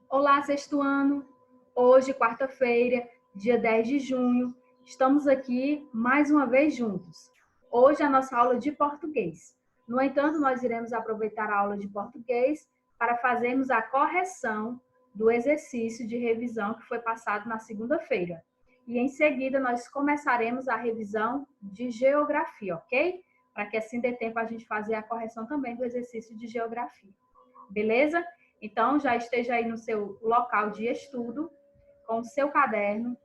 Olá, sexto ano! Hoje, quarta-feira, dia 10 de junho, estamos aqui mais uma vez juntos. Hoje é a nossa aula de português. No entanto, nós iremos aproveitar a aula de português para fazermos a correção do exercício de revisão que foi passado na segunda-feira. E em seguida, nós começaremos a revisão de geografia, ok? Para que assim dê tempo a gente fazer a correção também do exercício de geografia. Beleza? Então, já esteja aí no seu local de estudo, com o seu caderno,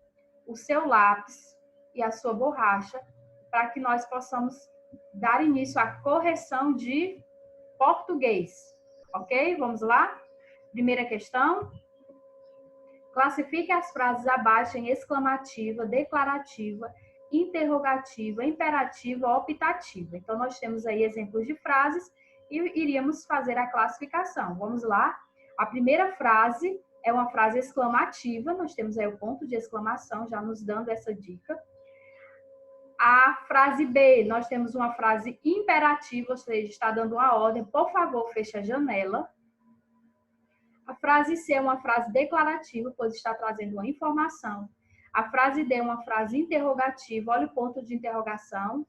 o seu lápis e a sua borracha, para que nós possamos dar início à correção de português. Ok? Vamos lá? Primeira questão. Classifique as frases abaixo em exclamativa, declarativa, interrogativa, imperativa, optativa. Então, nós temos aí exemplos de frases e iríamos fazer a classificação. Vamos lá? A primeira frase é uma frase exclamativa, nós temos aí o ponto de exclamação já nos dando essa dica. A frase B, nós temos uma frase imperativa, ou seja, está dando uma ordem, por favor, feche a janela. A frase C é uma frase declarativa, pois está trazendo uma informação. A frase D é uma frase interrogativa, olha o ponto de interrogação.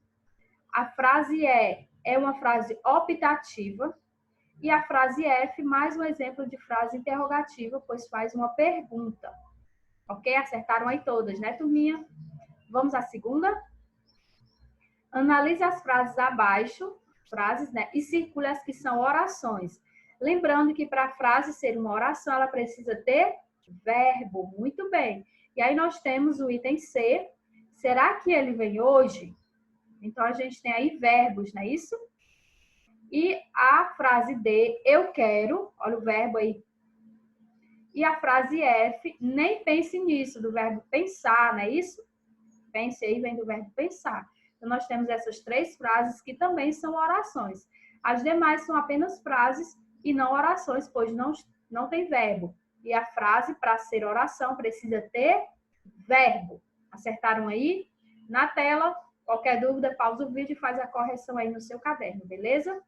A frase E é uma frase optativa. E a frase F, mais um exemplo de frase interrogativa, pois faz uma pergunta. Ok? Acertaram aí todas, né, turminha? Vamos à segunda? Analise as frases abaixo, né, e circule as que são orações. Lembrando que para a frase ser uma oração, ela precisa ter verbo. Muito bem. E aí nós temos o item C. Será que ele vem hoje? Então, a gente tem aí verbos, não é isso? E a frase D, eu quero, olha o verbo aí. E a frase F, nem pense nisso, do verbo pensar, não é isso? Pense aí, vem do verbo pensar. Então, nós temos essas três frases que também são orações. As demais são apenas frases e não orações, pois não tem verbo. E a frase, para ser oração, precisa ter verbo. Acertaram aí? Na tela, qualquer dúvida, pausa o vídeo e faz a correção aí no seu caderno, beleza?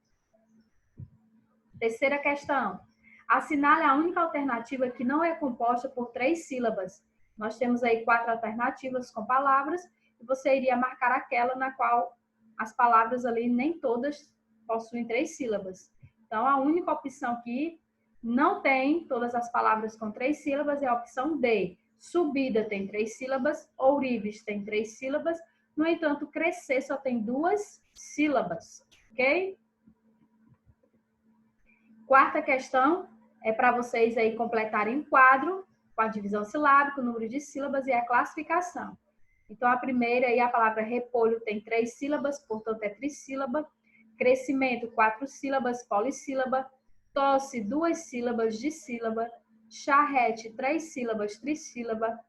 Terceira questão. Assinale a única alternativa que não é composta por 3 sílabas. Nós temos aí 4 alternativas com palavras e você iria marcar aquela na qual as palavras ali nem todas possuem 3 sílabas. Então, a única opção que não tem todas as palavras com 3 sílabas é a opção D. Subida tem 3 sílabas, ourives tem 3 sílabas, no entanto, crescer só tem 2 sílabas, ok? Quarta questão é para vocês aí completarem um quadro com a divisão silábica, o número de sílabas e a classificação. Então, a primeira aí, a palavra repolho tem 3 sílabas, portanto é trissílaba. Crescimento, 4 sílabas, polissílaba. Tosse, 2 sílabas, dissílaba. Charrete, 3 sílabas, trissílaba.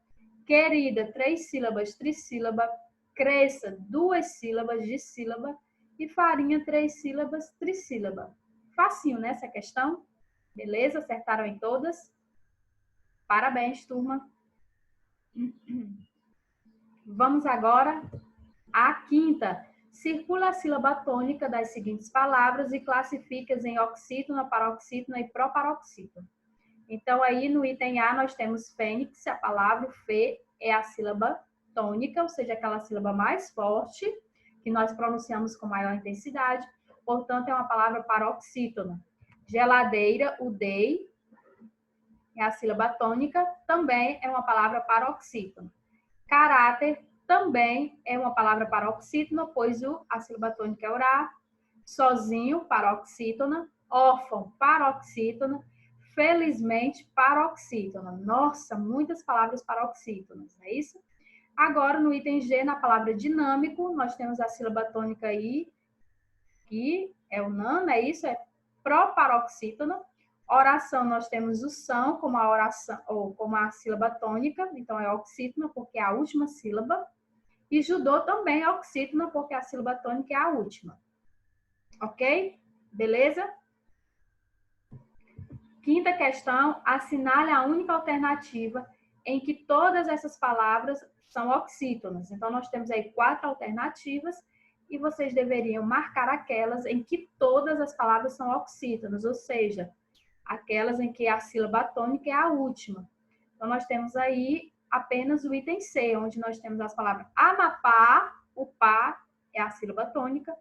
Querida, 3 sílabas, trissílaba. Cresça, 2 sílabas, dissílaba. E farinha, 3 sílabas, trissílaba. Facinho, né, essa questão? Beleza? Acertaram em todas? Parabéns, turma. Vamos agora à quinta. Circula a sílaba tônica das seguintes palavras e classifica-as em oxítona, paroxítona e proparoxítona. Então, aí no item A, nós temos fênix, a palavra fê é a sílaba tônica, ou seja, aquela sílaba mais forte, que nós pronunciamos com maior intensidade. Portanto, é uma palavra paroxítona. Geladeira, o dei, é a sílaba tônica, também é uma palavra paroxítona. Caráter também é uma palavra paroxítona, pois a sílaba tônica é orar. Sozinho, paroxítona. Órfão, paroxítona. Felizmente, paroxítona. Nossa, muitas palavras paroxítonas, não é isso? Agora, no item G, na palavra dinâmico, nós temos a sílaba tônica I, que é o nan, é isso? É proparoxítona. Oração, nós temos o são como a oração, ou como a sílaba tônica, então é oxítona, porque é a última sílaba. E judô também é oxítona, porque a sílaba tônica é a última. Ok? Beleza? Quinta questão, assinale a única alternativa em que todas essas palavras são oxítonas. Então, nós temos aí 4 alternativas e vocês deveriam marcar aquelas em que todas as palavras são oxítonas, ou seja, aquelas em que a sílaba tônica é a última. Então, nós temos aí apenas o item C, onde nós temos as palavras Amapá, o pá é a sílaba tônica,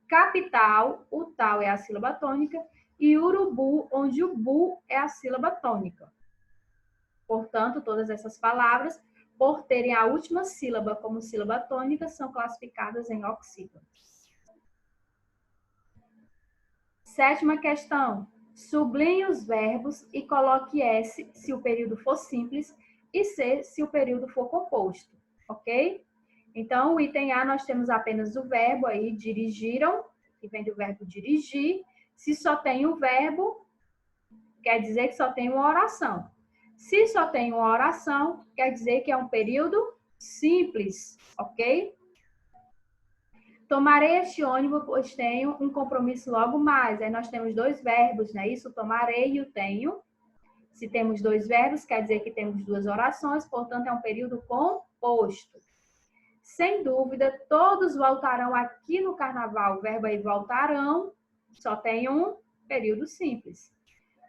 capital, o tal é a sílaba tônica, e urubu, onde o bu é a sílaba tônica. Portanto, todas essas palavras, por terem a última sílaba como sílaba tônica, são classificadas em oxítonos. Sétima questão. Sublinhe os verbos e coloque S se o período for simples e C se o período for composto, ok? Então, o item A, nós temos apenas o verbo aí, dirigiram, que vem do verbo dirigir. Se só tem o verbo, quer dizer que só tem uma oração. Se só tem uma oração, quer dizer que é um período simples, ok? Tomarei este ônibus, pois tenho um compromisso logo mais. Aí nós temos dois verbos, não é isso? Tomarei e o tenho. Se temos dois verbos, quer dizer que temos duas orações, portanto, é um período composto. Sem dúvida, todos voltarão aqui no carnaval. O verbo aí voltarão, só tem um período simples.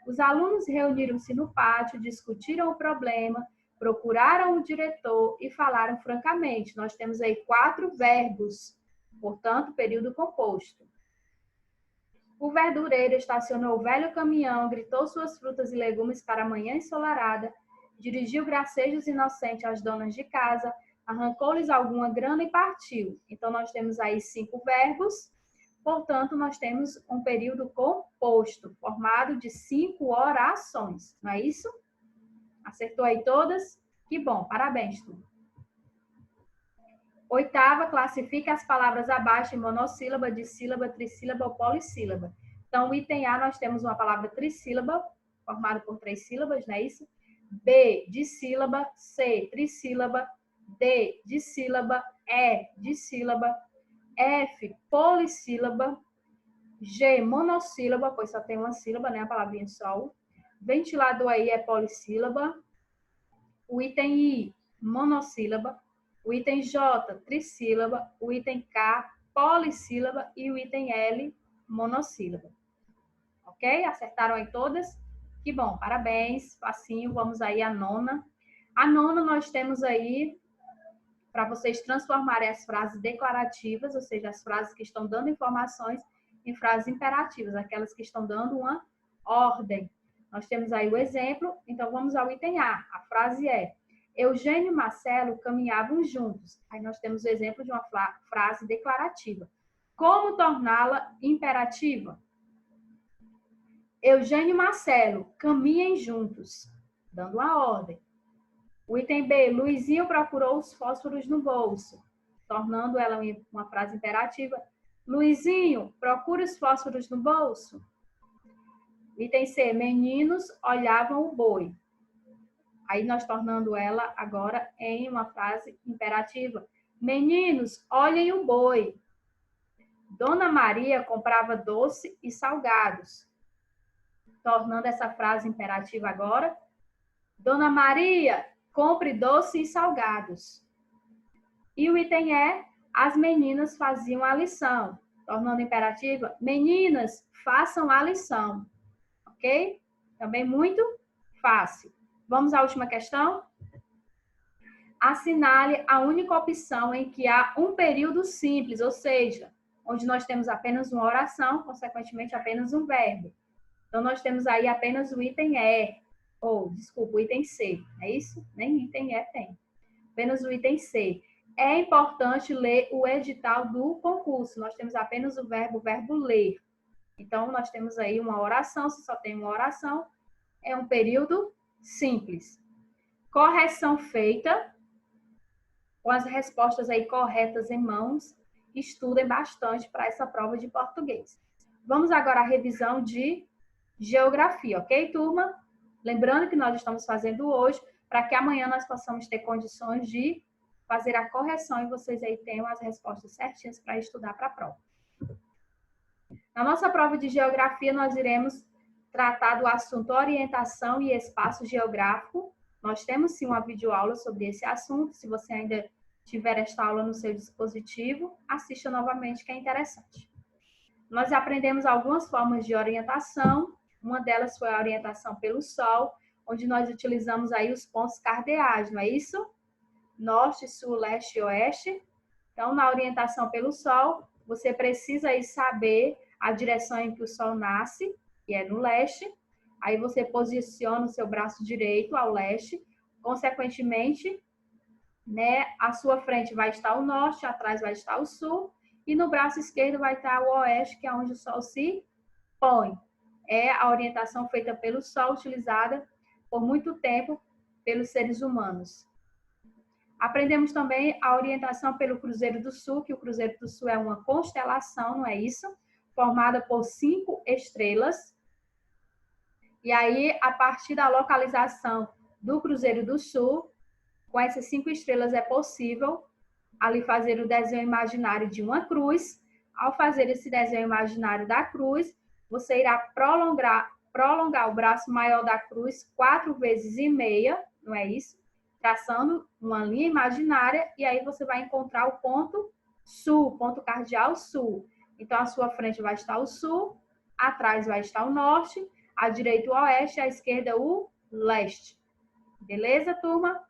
Os alunos reuniram-se no pátio, discutiram o problema, procuraram o diretor e falaram francamente. Nós temos aí 4 verbos, portanto, período composto. O verdureiro estacionou o velho caminhão, gritou suas frutas e legumes para a manhã ensolarada, dirigiu gracejos inocentes às donas de casa, arrancou-lhes alguma grana e partiu. Então, nós temos aí 5 verbos, portanto, nós temos um período composto, formado de 5 orações, não é isso? Acertou aí todas? Que bom, parabéns, turma. Oitava, classifica as palavras abaixo em monossílaba, dissílaba, trissílaba ou polissílaba. Então, o item A, nós temos uma palavra trissílaba, formada por 3 sílabas, não é isso? B, dissílaba, C, trissílaba, D, dissílaba, E, dissílaba, F, polissílaba, G, monossílaba, pois só tem uma sílaba, né? A palavrinha sol. Ventilador aí é polissílaba. O item I, monossílaba. O item J, trissílaba. O item K, polissílaba. E o item L, monossílaba. Ok? Acertaram aí todas? Que bom, parabéns. Facinho, vamos aí à nona. A nona nós temos aí para vocês transformarem as frases declarativas, ou seja, as frases que estão dando informações, em frases imperativas, aquelas que estão dando uma ordem. Nós temos aí o exemplo, então vamos ao item A. A frase é: Eugênio e Marcelo caminhavam juntos. Aí nós temos o exemplo de uma frase declarativa. Como torná-la imperativa? Eugênio e Marcelo caminhem juntos, dando uma ordem. O item B, Luizinho procurou os fósforos no bolso, tornando ela uma frase imperativa. Luizinho, procura os fósforos no bolso. Item C, meninos olhavam o boi. Aí nós tornando ela agora em uma frase imperativa. Meninos, olhem o boi. Dona Maria comprava doce e salgados. Tornando essa frase imperativa agora. Dona Maria, compre doce e salgados. E o item E, as meninas faziam a lição. Tornando imperativa, meninas, façam a lição. Ok? Também muito fácil. Vamos à última questão? Assinale a única opção em que há um período simples, ou seja, onde nós temos apenas uma oração, consequentemente apenas um verbo. Então, nós temos aí apenas o item E, desculpa, o item C, é isso? Nem item E tem. Apenas o item C. É importante ler o edital do concurso. Nós temos apenas o verbo ler. Então, nós temos aí uma oração. Se só tem uma oração, é um período simples. Correção feita. Com as respostas aí corretas em mãos. Estudem bastante para essa prova de português. Vamos agora à revisão de geografia, ok, turma? Lembrando que nós estamos fazendo hoje para que amanhã nós possamos ter condições de fazer a correção e vocês aí tenham as respostas certinhas para estudar para a prova. Na nossa prova de geografia, nós iremos tratar do assunto orientação e espaço geográfico. Nós temos sim uma videoaula sobre esse assunto. Se você ainda tiver esta aula no seu dispositivo, assista novamente que é interessante. Nós aprendemos algumas formas de orientação, Uma delas foi a orientação pelo Sol, onde nós utilizamos aí os pontos cardeais, não é isso? Norte, Sul, Leste e Oeste. Então, na orientação pelo Sol, você precisa aí saber a direção em que o Sol nasce, que é no leste. Aí você posiciona o seu braço direito ao leste. Consequentemente, né, à sua frente vai estar o norte, atrás vai estar o sul, e no braço esquerdo vai estar o oeste, que é onde o Sol se põe. É a orientação feita pelo Sol, utilizada por muito tempo pelos seres humanos. Aprendemos também a orientação pelo Cruzeiro do Sul, que o Cruzeiro do Sul é uma constelação, não é isso? Formada por 5 estrelas. E aí, a partir da localização do Cruzeiro do Sul, com essas 5 estrelas é possível ali fazer o desenho imaginário de uma cruz. Ao fazer esse desenho imaginário da cruz, você irá prolongar o braço maior da cruz 4 vezes e meia, não é isso? Traçando uma linha imaginária, e aí você vai encontrar o ponto sul, ponto cardeal sul. Então, à sua frente vai estar o sul, atrás vai estar o norte, à direita o oeste, à esquerda o leste. Beleza, turma?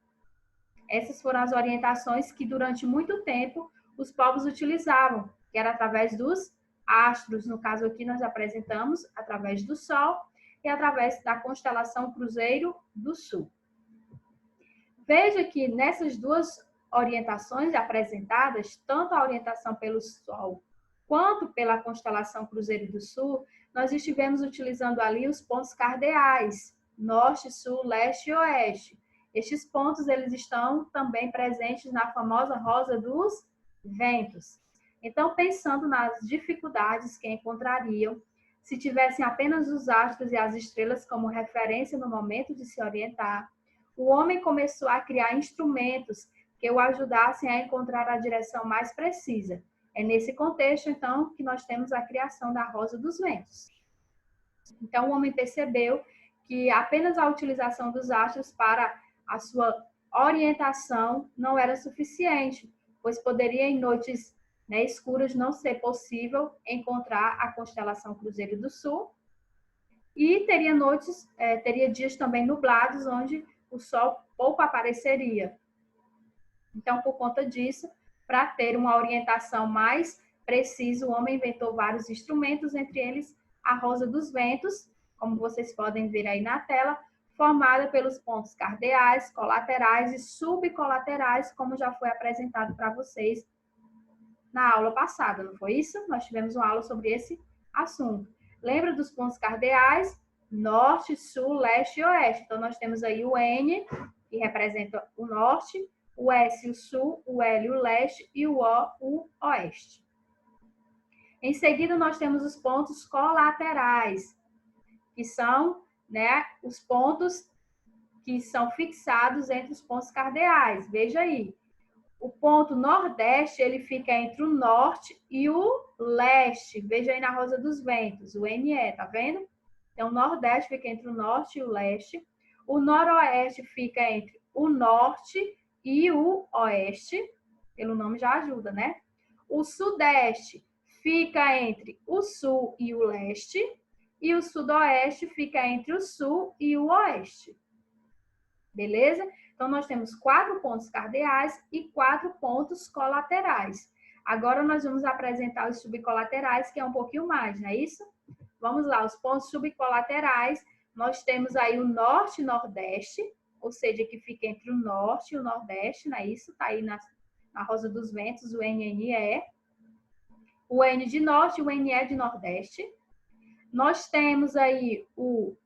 Essas foram as orientações que durante muito tempo os povos utilizavam, que era através dos astros. No caso aqui nós apresentamos através do Sol e através da constelação Cruzeiro do Sul. Veja que nessas duas orientações apresentadas, tanto a orientação pelo Sol quanto pela constelação Cruzeiro do Sul, nós estivemos utilizando ali os pontos cardeais, norte, sul, leste e oeste. Estes pontos eles estão também presentes na famosa rosa dos ventos. Então, pensando nas dificuldades que encontrariam se tivessem apenas os astros e as estrelas como referência no momento de se orientar, o homem começou a criar instrumentos que o ajudassem a encontrar a direção mais precisa. É nesse contexto, então, que nós temos a criação da rosa dos ventos. Então, o homem percebeu que apenas a utilização dos astros para a sua orientação não era suficiente, pois poderia em noites, né, escuras não ser possível encontrar a constelação Cruzeiro do Sul, e teria dias também nublados onde o sol pouco apareceria. Então, por conta disso, para ter uma orientação mais precisa, o homem inventou vários instrumentos, entre eles a rosa dos ventos, como vocês podem ver aí na tela, formada pelos pontos cardeais, colaterais e subcolaterais, como já foi apresentado para vocês na aula passada, não foi isso? Nós tivemos uma aula sobre esse assunto. Lembra dos pontos cardeais? Norte, sul, leste e oeste. Então, nós temos aí o N, que representa o norte, o S, o sul, o L, o leste e o oeste. Em seguida, nós temos os pontos colaterais, que são, né, os pontos que são fixados entre os pontos cardeais. Veja aí. O ponto nordeste, ele fica entre o norte e o leste. Veja aí na rosa dos ventos, o NE, tá vendo? Então, o nordeste fica entre o norte e o leste. O noroeste fica entre o norte e o oeste. Pelo nome já ajuda, né? O sudeste fica entre o sul e o leste. E o sudoeste fica entre o sul e o oeste. Beleza? Então, nós temos 4 pontos cardeais e 4 pontos colaterais. Agora, nós vamos apresentar os subcolaterais, que é um pouquinho mais, não é isso? Vamos lá, os pontos subcolaterais, nós temos aí o norte e nordeste, ou seja, que fica entre o norte e o nordeste, não é isso? Está aí na rosa dos ventos, o NNE. O N de norte e o NE de nordeste. Nós temos aí o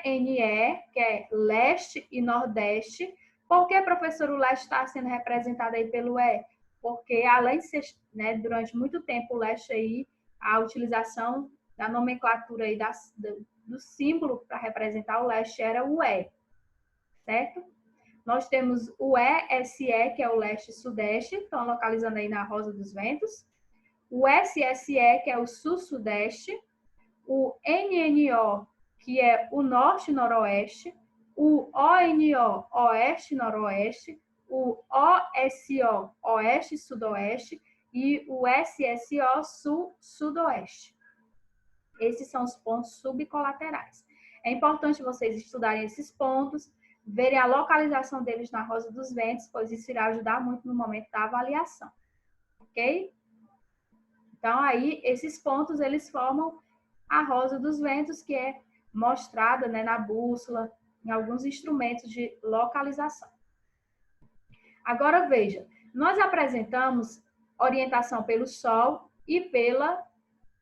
ENE, que é leste e nordeste. Por que, professor, o leste está sendo representado aí pelo E? Porque, além de ser, né, durante muito tempo, o leste aí, a utilização da nomenclatura aí do símbolo para representar o leste era o E, certo? Nós temos o ESE, que é o leste e sudeste, estão localizando aí na rosa dos ventos. O SSE, que é o sul-sudeste. O NNO, que é o norte e noroeste, o ONO, oeste e noroeste, o OSO, oeste e sudoeste, e o SSO, sul-sudoeste. Esses são os pontos subcolaterais. É importante vocês estudarem esses pontos, verem a localização deles na rosa dos ventos, pois isso irá ajudar muito no momento da avaliação, ok? Então, aí, esses pontos, eles formam a rosa dos ventos, que é mostrada, né, na bússola, em alguns instrumentos de localização. Agora, veja, nós apresentamos orientação pelo Sol e pela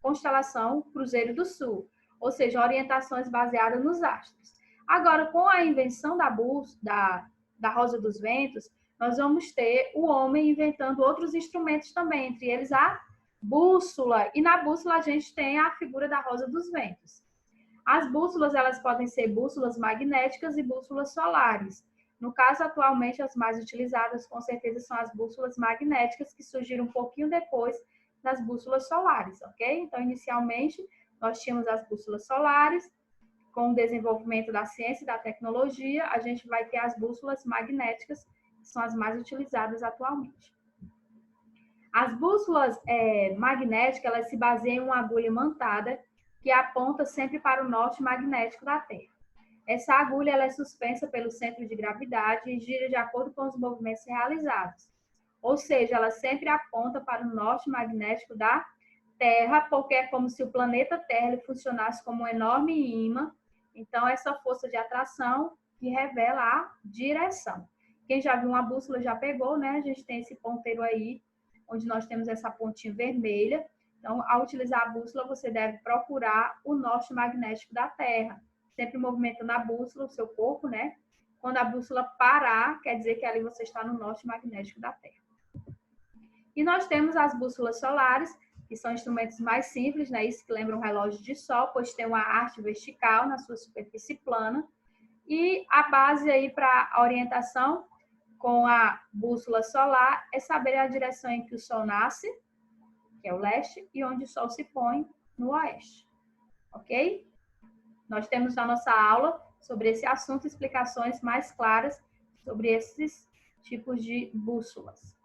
constelação Cruzeiro do Sul, ou seja, orientações baseadas nos astros. Agora, com a invenção da rosa dos ventos, nós vamos ter o homem inventando outros instrumentos também, entre eles a bússola, e na bússola a gente tem a figura da rosa dos ventos. As bússolas, elas podem ser bússolas magnéticas e bússolas solares. No caso, atualmente, as mais utilizadas, com certeza, são as bússolas magnéticas, que surgiram um pouquinho depois das bússolas solares, ok? Então, inicialmente, nós tínhamos as bússolas solares. Com o desenvolvimento da ciência e da tecnologia, a gente vai ter as bússolas magnéticas, que são as mais utilizadas atualmente. As bússolas magnéticas, elas se baseiam em uma agulha imantada que aponta sempre para o norte magnético da Terra. Essa agulha ela é suspensa pelo centro de gravidade e gira de acordo com os movimentos realizados. Ou seja, ela sempre aponta para o norte magnético da Terra, porque é como se o planeta Terra funcionasse como um enorme imã. Então, essa força de atração que revela a direção. Quem já viu uma bússola já pegou, né? A gente tem esse ponteiro aí, onde nós temos essa pontinha vermelha. Então, ao utilizar a bússola, você deve procurar o norte magnético da Terra. Sempre movimentando a bússola, o seu corpo, né? Quando a bússola parar, quer dizer que ali você está no norte magnético da Terra. E nós temos as bússolas solares, que são instrumentos mais simples, né? Isso que lembra um relógio de sol, pois tem uma haste vertical na sua superfície plana. E a base aí para a orientação com a bússola solar é saber a direção em que o sol nasce, que é o leste, e onde o sol se põe, no oeste. Ok? Nós temos na nossa aula sobre esse assunto explicações mais claras sobre esses tipos de bússolas.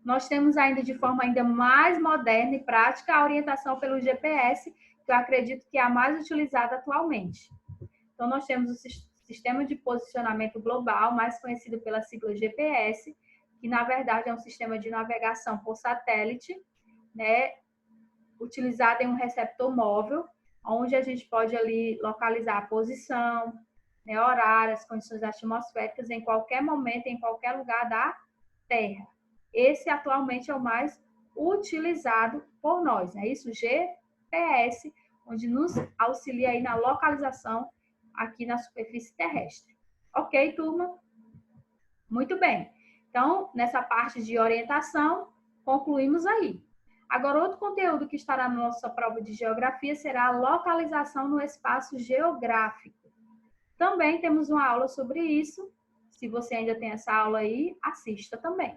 Nós temos ainda de forma ainda mais moderna e prática a orientação pelo GPS, que eu acredito que é a mais utilizada atualmente. Então, nós temos o Sistema de Posicionamento Global, mais conhecido pela sigla GPS, que na verdade é um sistema de navegação por satélite, né, utilizado em um receptor móvel, onde a gente pode ali localizar a posição, né, horário, as condições atmosféricas em qualquer momento, em qualquer lugar da Terra. Esse atualmente é o mais utilizado por nós, né? Isso, GPS, onde nos auxilia aí na localização aqui na superfície terrestre. Ok, turma? Muito bem. Então, nessa parte de orientação, concluímos aí. Agora, outro conteúdo que estará na nossa prova de geografia será a localização no espaço geográfico. Também temos uma aula sobre isso. Se você ainda tem essa aula aí, assista também.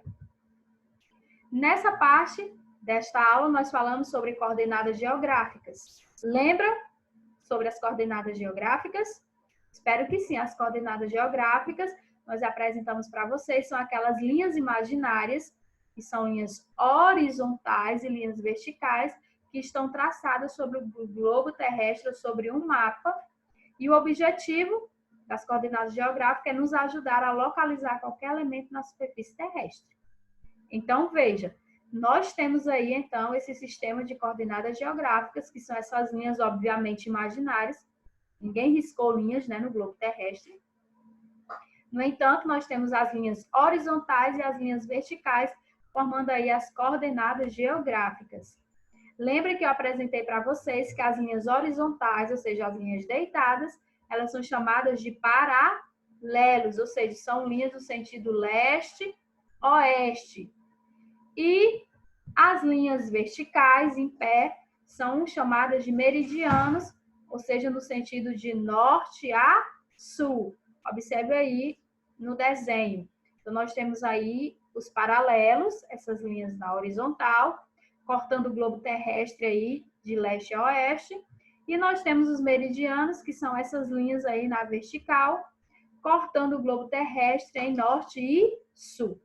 Nessa parte desta aula, nós falamos sobre coordenadas geográficas. Lembra sobre as coordenadas geográficas? Espero que sim. As coordenadas geográficas, nós apresentamos para vocês, são aquelas linhas imaginárias, que são linhas horizontais e linhas verticais, que estão traçadas sobre o globo terrestre, sobre um mapa. E o objetivo das coordenadas geográficas é nos ajudar a localizar qualquer elemento na superfície terrestre. Então, veja, nós temos aí, então, esse sistema de coordenadas geográficas, que são essas linhas, obviamente, imaginárias. Ninguém riscou linhas, né, no globo terrestre. No entanto, nós temos as linhas horizontais e as linhas verticais, formando aí as coordenadas geográficas. Lembre que eu apresentei para vocês que as linhas horizontais, ou seja, as linhas deitadas, elas são chamadas de paralelos, ou seja, são linhas do sentido leste-oeste. E as linhas verticais em pé são chamadas de meridianos, ou seja, no sentido de norte a sul. Observe aí no desenho. Então, nós temos aí os paralelos, essas linhas na horizontal, cortando o globo terrestre aí de leste a oeste. E nós temos os meridianos, que são essas linhas aí na vertical, cortando o globo terrestre em norte e sul.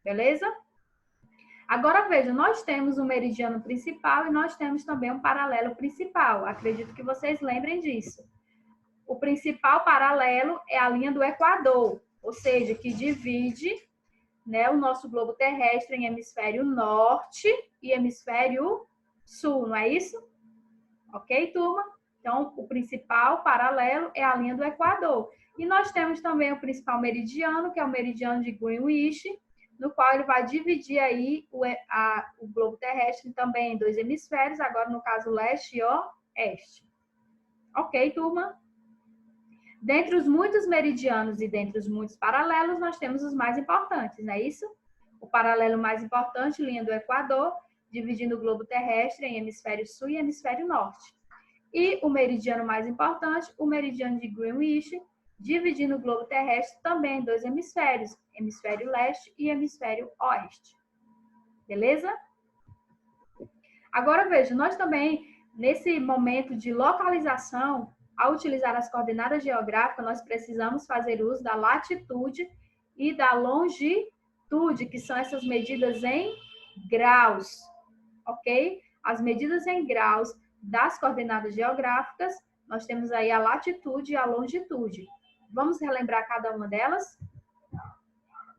Beleza? Agora, veja, nós temos um meridiano principal e nós temos também um paralelo principal. Acredito que vocês lembrem disso. o principal paralelo é a linha do Equador, ou seja, que divide, né, o nosso globo terrestre em hemisfério norte e hemisfério sul, não é isso? Ok, turma? Então, o principal paralelo é a linha do Equador. E nós temos também o principal meridiano, que é o meridiano de Greenwich, no qual ele vai dividir aí o globo terrestre também em dois hemisférios, agora no caso leste e oeste. Ok, turma? Dentre os muitos meridianos e dentre os muitos paralelos, nós temos os mais importantes, não é isso? O paralelo mais importante, linha do Equador, dividindo o globo terrestre em hemisfério sul e hemisfério norte. E o meridiano mais importante, o meridiano de Greenwich, dividindo o globo terrestre também em dois hemisférios, hemisfério leste e hemisfério oeste. Beleza? Agora veja, nós também, nesse momento de localização, ao utilizar as coordenadas geográficas, nós precisamos fazer uso da latitude e da longitude, que são essas medidas em graus, ok? As medidas em graus das coordenadas geográficas, nós temos aí a latitude e a longitude. Vamos relembrar cada uma delas?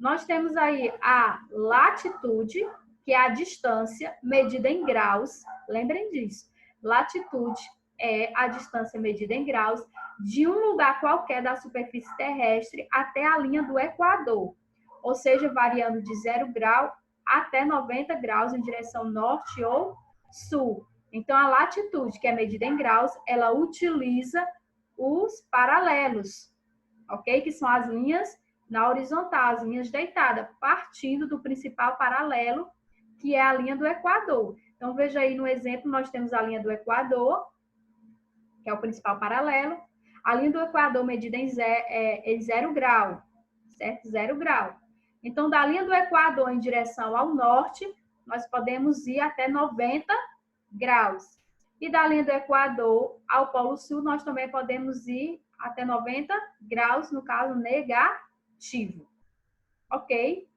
Nós temos aí a latitude, que é a distância medida em graus. Lembrem disso. Latitude é a distância medida em graus de um lugar qualquer da superfície terrestre até a linha do Equador, ou seja, variando de 0 grau até 90 graus em direção norte ou sul. Então, a latitude, que é medida em graus, ela utiliza os paralelos, ok? Que são as linhas na horizontal, as linhas deitadas, partindo do principal paralelo, que é a linha do Equador. Então, veja aí no exemplo, nós temos a linha do Equador, que é o principal paralelo. A linha do Equador medida em 0 grau, certo? 0 grau. Então, da linha do Equador em direção ao norte, nós podemos ir até 90 graus. E da linha do Equador ao Polo Sul, nós também podemos ir até 90 graus, no caso negativo. Ok?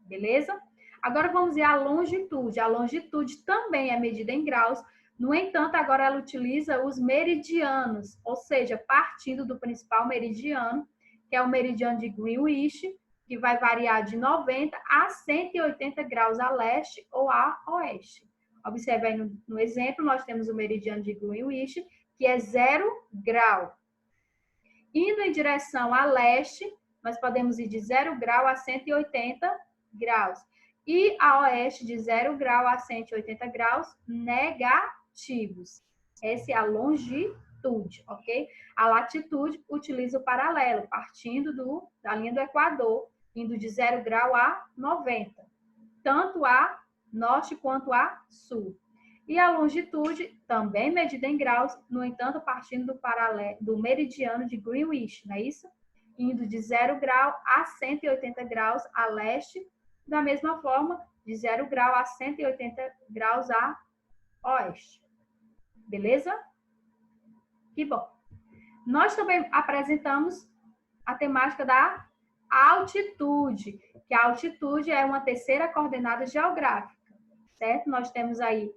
Beleza? Agora vamos ver a longitude. A longitude também é medida em graus. No entanto, agora ela utiliza os meridianos, ou seja, partindo do principal meridiano, que é o meridiano de Greenwich, que vai variar de 90 a 180 graus a leste ou a oeste. Observe aí no exemplo, nós temos o meridiano de Greenwich, que é 0 grau. Indo em direção a leste, nós podemos ir de 0 grau a 180 graus. E a oeste, de 0 grau a 180 graus negativos. Essa é a longitude, ok? A latitude utiliza o paralelo, partindo da linha do Equador, indo de 0 grau a 90, tanto a norte quanto a sul. E a longitude, também medida em graus, no entanto, partindo do meridiano de Greenwich, não é isso? Indo de 0 grau a 180 graus a leste, da mesma forma, de 0 grau a 180 graus a oeste. Beleza? Que bom. Nós também apresentamos a temática da altitude, que a altitude é uma terceira coordenada geográfica, certo? Nós temos aí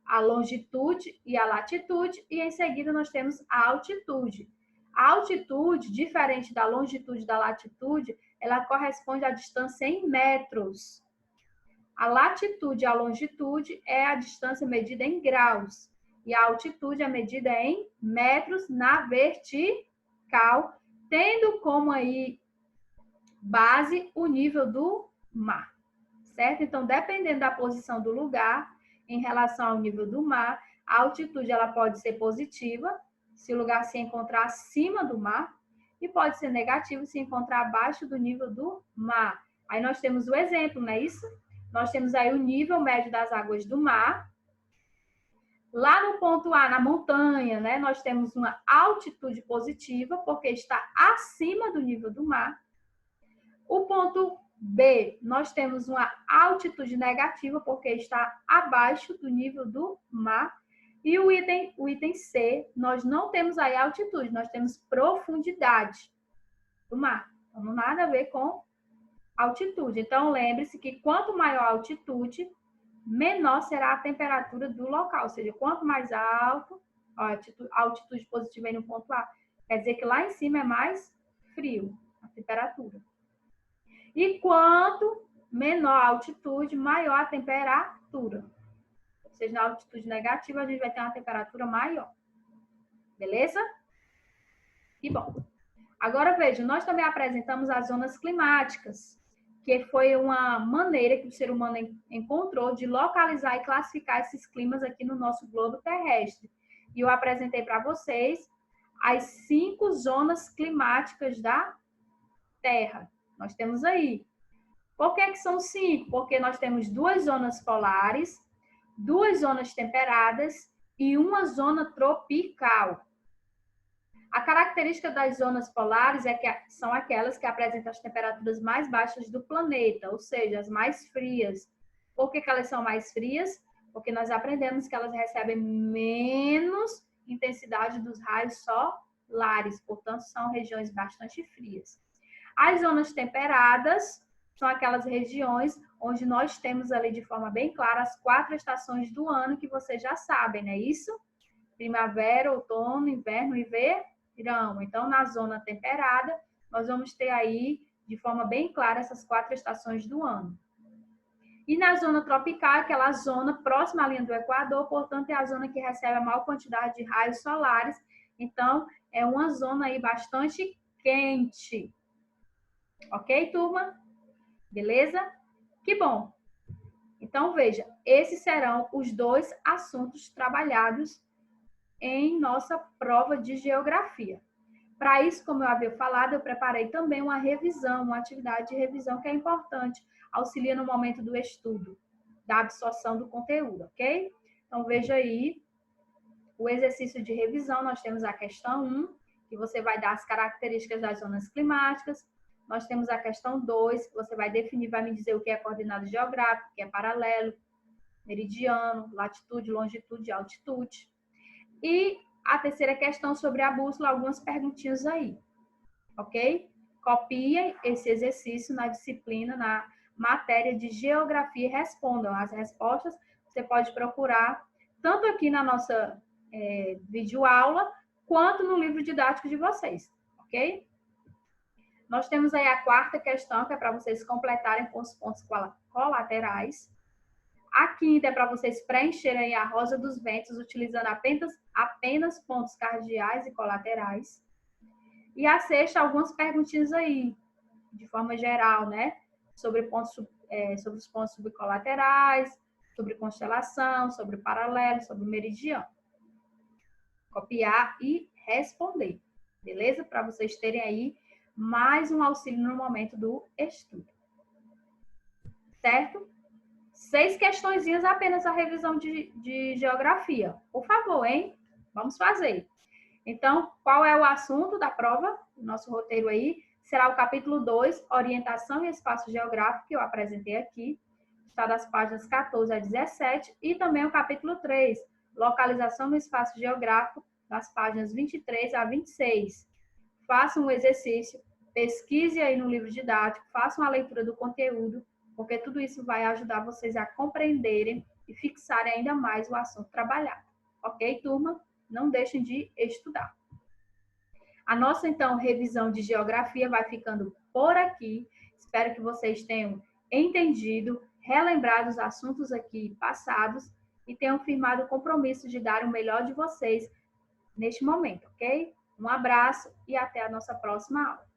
a longitude e a latitude, e em seguida nós temos a altitude. A altitude, diferente da longitude e da latitude, ela corresponde à distância em metros. A latitude e a longitude é a distância medida em graus, e a altitude é medida em metros na vertical, tendo como aí base o nível do mar, certo? Então, dependendo da posição do lugar, em relação ao nível do mar, a altitude ela pode ser positiva, se o lugar se encontrar acima do mar, e pode ser negativo se encontrar abaixo do nível do mar. Aí nós temos o exemplo, não é isso? Nós temos aí o nível médio das águas do mar. Lá no ponto A, na montanha, né, nós temos uma altitude positiva, porque está acima do nível do mar. O ponto B, nós temos uma altitude negativa, porque está abaixo do nível do mar. E o item C, nós não temos aí altitude, nós temos profundidade do mar. Então, não tem nada a ver com altitude. Então, lembre-se que quanto maior a altitude, menor será a temperatura do local. Ou seja, quanto mais alto, a altitude positiva aí no ponto A, quer dizer que lá em cima é mais frio, a temperatura. E quanto menor a altitude, maior a temperatura. Ou seja, na altitude negativa, a gente vai ter uma temperatura maior. Beleza? Que bom. Agora, veja, nós também apresentamos as zonas climáticas, que foi uma maneira que o ser humano encontrou de localizar e classificar esses climas aqui no nosso globo terrestre. E eu apresentei para vocês as 5 zonas climáticas da Terra. Nós temos aí. Por que são 5? Porque nós temos 2 zonas polares, 2 zonas temperadas e uma zona tropical. A característica das zonas polares é que são aquelas que apresentam as temperaturas mais baixas do planeta, ou seja, as mais frias. Por que elas são mais frias? Porque nós aprendemos que elas recebem menos intensidade dos raios solares, portanto, são regiões bastante frias. As zonas temperadas são aquelas regiões onde nós temos ali de forma bem clara as 4 estações do ano que vocês já sabem, não é isso? Primavera, outono, inverno e verão. Então, na zona temperada, nós vamos ter aí de forma bem clara essas 4 estações do ano. E na zona tropical, aquela zona próxima à linha do Equador, portanto, é a zona que recebe a maior quantidade de raios solares. Então, é uma zona aí bastante quente. Ok, turma? Beleza? Que bom! Então, veja, esses serão os 2 assuntos trabalhados em nossa prova de geografia. Para isso, como eu havia falado, eu preparei também uma revisão, uma atividade de revisão que é importante, auxilia no momento do estudo, da absorção do conteúdo, ok? Então, veja aí o exercício de revisão. Nós temos a questão 1, que você vai dar as características das zonas climáticas. Nós temos a questão 2, que você vai definir, vai me dizer o que é coordenada geográfica, o que é paralelo, meridiano, latitude, longitude e altitude. E a terceira questão sobre a bússola, algumas perguntinhas aí, ok? Copiem esse exercício na disciplina, na matéria de geografia e respondam. As respostas você pode procurar tanto aqui na nossa videoaula, quanto no livro didático de vocês, ok? Nós temos aí a 4ª questão, que é para vocês completarem com os pontos colaterais. A 5ª é para vocês preencherem a rosa dos ventos, utilizando apenas pontos cardeais e colaterais. E a 6ª, algumas perguntinhas aí, de forma geral, né? Sobre os pontos subcolaterais, sobre constelação, sobre paralelo, sobre meridiano. Copiar e responder, beleza? Para vocês terem aí mais um auxílio no momento do estudo. Certo? 6 questõezinhas apenas a revisão de geografia. Por favor, hein? Vamos fazer. Então, qual é o assunto da prova? O nosso roteiro aí será o capítulo 2, Orientação e Espaço Geográfico, que eu apresentei aqui. Está das páginas 14 a 17. E também o capítulo 3, Localização no Espaço Geográfico, das páginas 23 a 26. Façam um exercício, pesquise aí no livro didático, façam a leitura do conteúdo, porque tudo isso vai ajudar vocês a compreenderem e fixarem ainda mais o assunto trabalhado. Ok, turma? Não deixem de estudar. A nossa, então, revisão de geografia vai ficando por aqui. Espero que vocês tenham entendido, relembrado os assuntos aqui passados e tenham firmado o compromisso de dar o melhor de vocês neste momento, ok? Um abraço e até a nossa próxima aula.